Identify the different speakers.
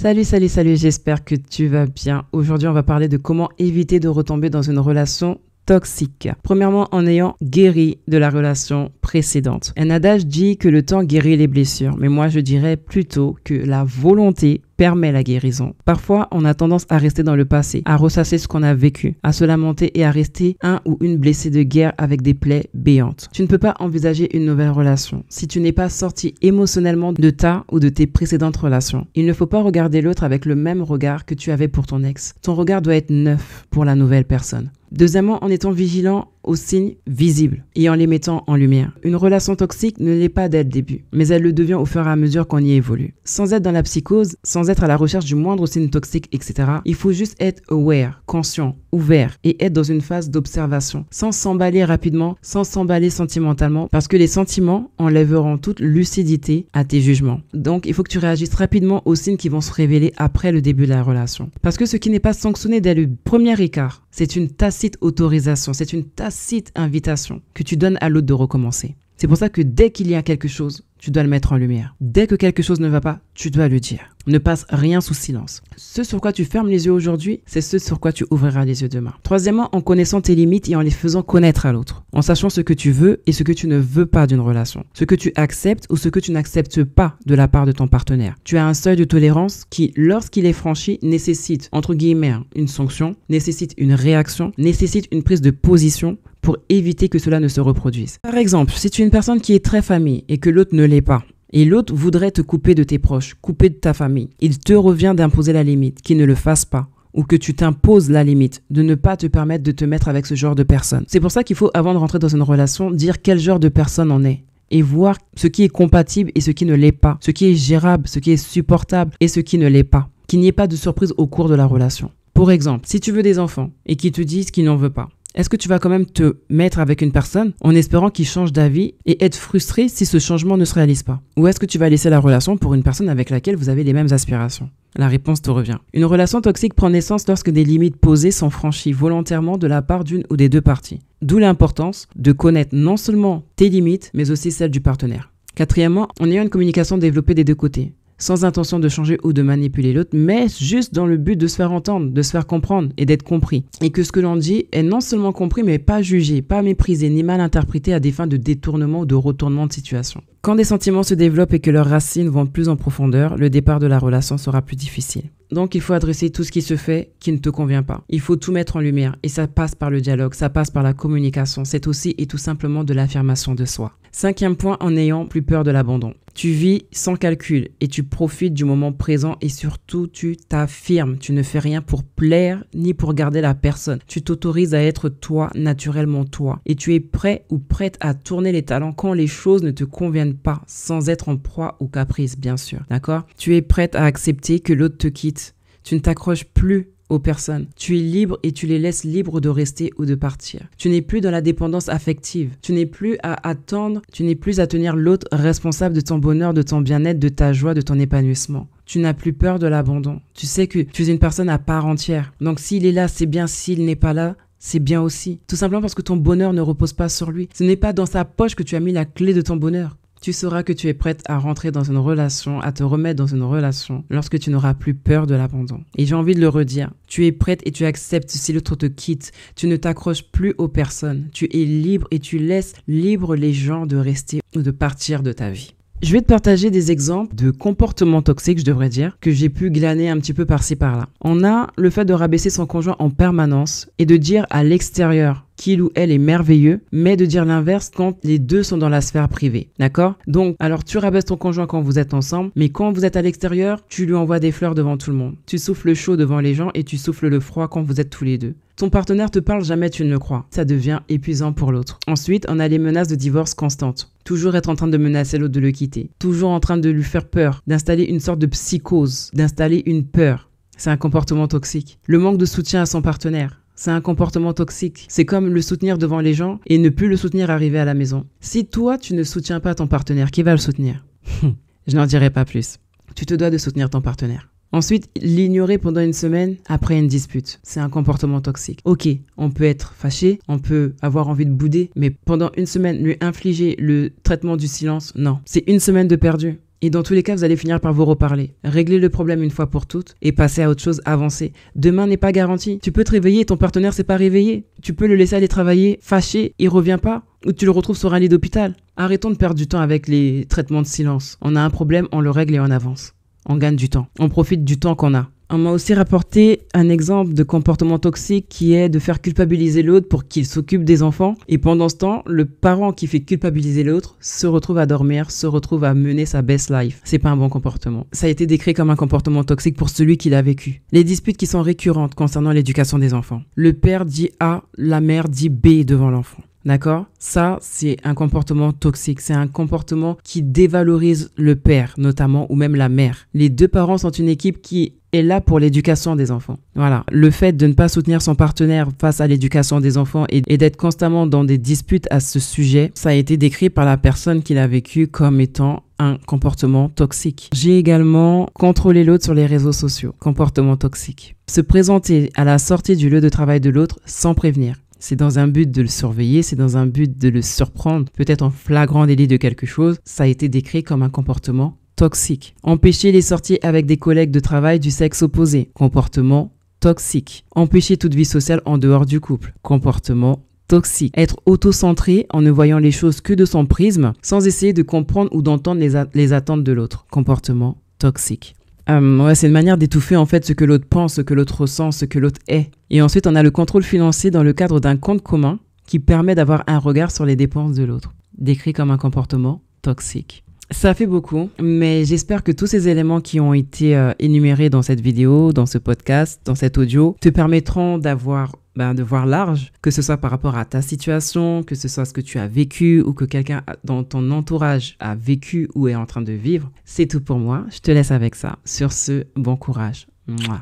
Speaker 1: Salut, j'espère que tu vas bien. Aujourd'hui, on va parler de comment éviter de retomber dans une relation toxique. Premièrement, en ayant guéri de la relation précédente. Un adage dit que le temps guérit les blessures, mais moi je dirais plutôt que la volonté permet la guérison. Parfois, on a tendance à rester dans le passé, à ressasser ce qu'on a vécu, à se lamenter et à rester un ou une blessée de guerre avec des plaies béantes. Tu ne peux pas envisager une nouvelle relation si tu n'es pas sorti émotionnellement de ta ou de tes précédentes relations. Il ne faut pas regarder l'autre avec le même regard que tu avais pour ton ex. Ton regard doit être neuf pour la nouvelle personne. Deuxièmement, en étant vigilant aux signes visibles et en les mettant en lumière. Une relation toxique ne l'est pas dès le début, mais elle le devient au fur et à mesure qu'on y évolue. Sans être dans la psychose, sans être à la recherche du moindre signe toxique, etc., il faut juste être aware, conscient, ouvert et être dans une phase d'observation, sans s'emballer rapidement, sans s'emballer sentimentalement, parce que les sentiments enlèveront toute lucidité à tes jugements. Donc, il faut que tu réagisses rapidement aux signes qui vont se révéler après le début de la relation. Parce que ce qui n'est pas sanctionné dès le premier écart, c'est une tacite autorisation, c'est une tacite invitation que tu donnes à l'autre de recommencer. C'est pour ça que dès qu'il y a quelque chose, tu dois le mettre en lumière. Dès que quelque chose ne va pas, tu dois le dire. Ne passe rien sous silence. Ce sur quoi tu fermes les yeux aujourd'hui, c'est ce sur quoi tu ouvriras les yeux demain. Troisièmement, en connaissant tes limites et en les faisant connaître à l'autre. En sachant ce que tu veux et ce que tu ne veux pas d'une relation. Ce que tu acceptes ou ce que tu n'acceptes pas de la part de ton partenaire. Tu as un seuil de tolérance qui, lorsqu'il est franchi, nécessite, entre guillemets, une sanction, nécessite une réaction, nécessite une prise de position pour éviter que cela ne se reproduise. Par exemple, si tu es une personne qui est très famille et que l'autre ne l'est pas, et l'autre voudrait te couper de tes proches, couper de ta famille, il te revient d'imposer la limite, qu'il ne le fasse pas, ou que tu t'imposes la limite, de ne pas te permettre de te mettre avec ce genre de personne. C'est pour ça qu'il faut, avant de rentrer dans une relation, dire quel genre de personne on est. Et voir ce qui est compatible et ce qui ne l'est pas, ce qui est gérable, ce qui est supportable et ce qui ne l'est pas. Qu'il n'y ait pas de surprise au cours de la relation. Pour exemple, si tu veux des enfants et qu'ils te disent qu'ils n'en veulent pas, est-ce que tu vas quand même te mettre avec une personne en espérant qu'il change d'avis et être frustré si ce changement ne se réalise pas? Ou est-ce que tu vas laisser la relation pour une personne avec laquelle vous avez les mêmes aspirations? La réponse te revient. Une relation toxique prend naissance lorsque des limites posées sont franchies volontairement de la part d'une ou des deux parties. D'où l'importance de connaître non seulement tes limites, mais aussi celles du partenaire. Quatrièmement, en ayant une communication développée des deux côtés. Sans intention de changer ou de manipuler l'autre, mais juste dans le but de se faire entendre, de se faire comprendre et d'être compris. Et que ce que l'on dit est non seulement compris, mais pas jugé, pas méprisé, ni mal interprété à des fins de détournement ou de retournement de situation. Quand des sentiments se développent et que leurs racines vont plus en profondeur, le départ de la relation sera plus difficile. Donc, il faut adresser tout ce qui se fait qui ne te convient pas. Il faut tout mettre en lumière et ça passe par le dialogue, ça passe par la communication. C'est aussi et tout simplement de l'affirmation de soi. Cinquième point, en n'ayant plus peur de l'abandon. Tu vis sans calcul et tu profites du moment présent et surtout tu t'affirmes. Tu ne fais rien pour plaire ni pour garder la personne. Tu t'autorises à être toi, naturellement toi. Et tu es prêt ou prête à tourner les talons quand les choses ne te conviennent pas, sans être en proie au caprice, bien sûr. D'accord? Tu es prête à accepter que l'autre te quitte. Tu ne t'accroches plus aux personnes. Tu es libre et tu les laisses libres de rester ou de partir. Tu n'es plus dans la dépendance affective. Tu n'es plus à attendre, tu n'es plus à tenir l'autre responsable de ton bonheur, de ton bien-être, de ta joie, de ton épanouissement. Tu n'as plus peur de l'abandon. Tu sais que tu es une personne à part entière. Donc s'il est là, c'est bien. S'il n'est pas là, c'est bien aussi. Tout simplement parce que ton bonheur ne repose pas sur lui. Ce n'est pas dans sa poche que tu as mis la clé de ton bonheur. Tu sauras que tu es prête à rentrer dans une relation, à te remettre dans une relation lorsque tu n'auras plus peur de l'abandon. Et j'ai envie de le redire, tu es prête et tu acceptes si l'autre te quitte. Tu ne t'accroches plus aux personnes. Tu es libre et tu laisses libre les gens de rester ou de partir de ta vie. Je vais te partager des exemples de comportements toxiques, je devrais dire, que j'ai pu glaner un petit peu par-ci par-là. On a le fait de rabaisser son conjoint en permanence et de dire à l'extérieur qu'il ou elle est merveilleux, mais de dire l'inverse quand les deux sont dans la sphère privée, d'accord? Donc, alors tu rabaisses ton conjoint quand vous êtes ensemble, mais quand vous êtes à l'extérieur, tu lui envoies des fleurs devant tout le monde. Tu souffles le chaud devant les gens et tu souffles le froid quand vous êtes tous les deux. Ton partenaire te parle, jamais tu ne le crois. Ça devient épuisant pour l'autre. Ensuite, on a les menaces de divorce constantes. Toujours être en train de menacer l'autre de le quitter. Toujours en train de lui faire peur, d'installer une sorte de psychose, d'installer une peur. C'est un comportement toxique. Le manque de soutien à son partenaire. C'est un comportement toxique. C'est comme le soutenir devant les gens et ne plus le soutenir arrivé à la maison. Si toi, tu ne soutiens pas ton partenaire, qui va le soutenir? Je n'en dirai pas plus. Tu te dois de soutenir ton partenaire. Ensuite, l'ignorer pendant une semaine après une dispute. C'est un comportement toxique. Ok, on peut être fâché, on peut avoir envie de bouder, mais pendant une semaine, lui infliger le traitement du silence, non. C'est une semaine de perdu. Et dans tous les cas, vous allez finir par vous reparler. Régler le problème une fois pour toutes et passer à autre chose, avancer. Demain n'est pas garanti. Tu peux te réveiller et ton partenaire s'est pas réveillé. Tu peux le laisser aller travailler, fâché, il revient pas. Ou tu le retrouves sur un lit d'hôpital. Arrêtons de perdre du temps avec les traitements de silence. On a un problème, on le règle et on avance. On gagne du temps. On profite du temps qu'on a. On m'a aussi rapporté un exemple de comportement toxique qui est de faire culpabiliser l'autre pour qu'il s'occupe des enfants. Et pendant ce temps, le parent qui fait culpabiliser l'autre se retrouve à dormir, se retrouve à mener sa best life. C'est pas un bon comportement. Ça a été décrit comme un comportement toxique pour celui qui l'a vécu. Les disputes qui sont récurrentes concernant l'éducation des enfants. Le père dit A, la mère dit B devant l'enfant. D'accord? Ça, c'est un comportement toxique. C'est un comportement qui dévalorise le père, notamment, ou même la mère. Les deux parents sont une équipe qui est là pour l'éducation des enfants. Voilà. Le fait de ne pas soutenir son partenaire face à l'éducation des enfants et d'être constamment dans des disputes à ce sujet, ça a été décrit par la personne qui l'a vécu comme étant un comportement toxique. J'ai également contrôlé l'autre sur les réseaux sociaux. Comportement toxique. Se présenter à la sortie du lieu de travail de l'autre sans prévenir. C'est dans un but de le surveiller, c'est dans un but de le surprendre, peut-être en flagrant délit de quelque chose. Ça a été décrit comme un comportement toxique. Empêcher les sorties avec des collègues de travail du sexe opposé. Comportement toxique. Empêcher toute vie sociale en dehors du couple. Comportement toxique. Être auto-centré en ne voyant les choses que de son prisme, sans essayer de comprendre ou d'entendre les attentes de l'autre. Comportement toxique. C'est une manière d'étouffer en fait ce que l'autre pense, ce que l'autre ressent, ce que l'autre est. Et ensuite, on a le contrôle financier dans le cadre d'un compte commun qui permet d'avoir un regard sur les dépenses de l'autre. Décrit comme un comportement toxique. Ça fait beaucoup, mais j'espère que tous ces éléments qui ont été énumérés dans cette vidéo, dans ce podcast, dans cet audio, te permettront de voir large, que ce soit par rapport à ta situation, que ce soit ce que tu as vécu ou que quelqu'un dans ton entourage a vécu ou est en train de vivre. C'est tout pour moi. Je te laisse avec ça. Sur ce, bon courage. Mouah.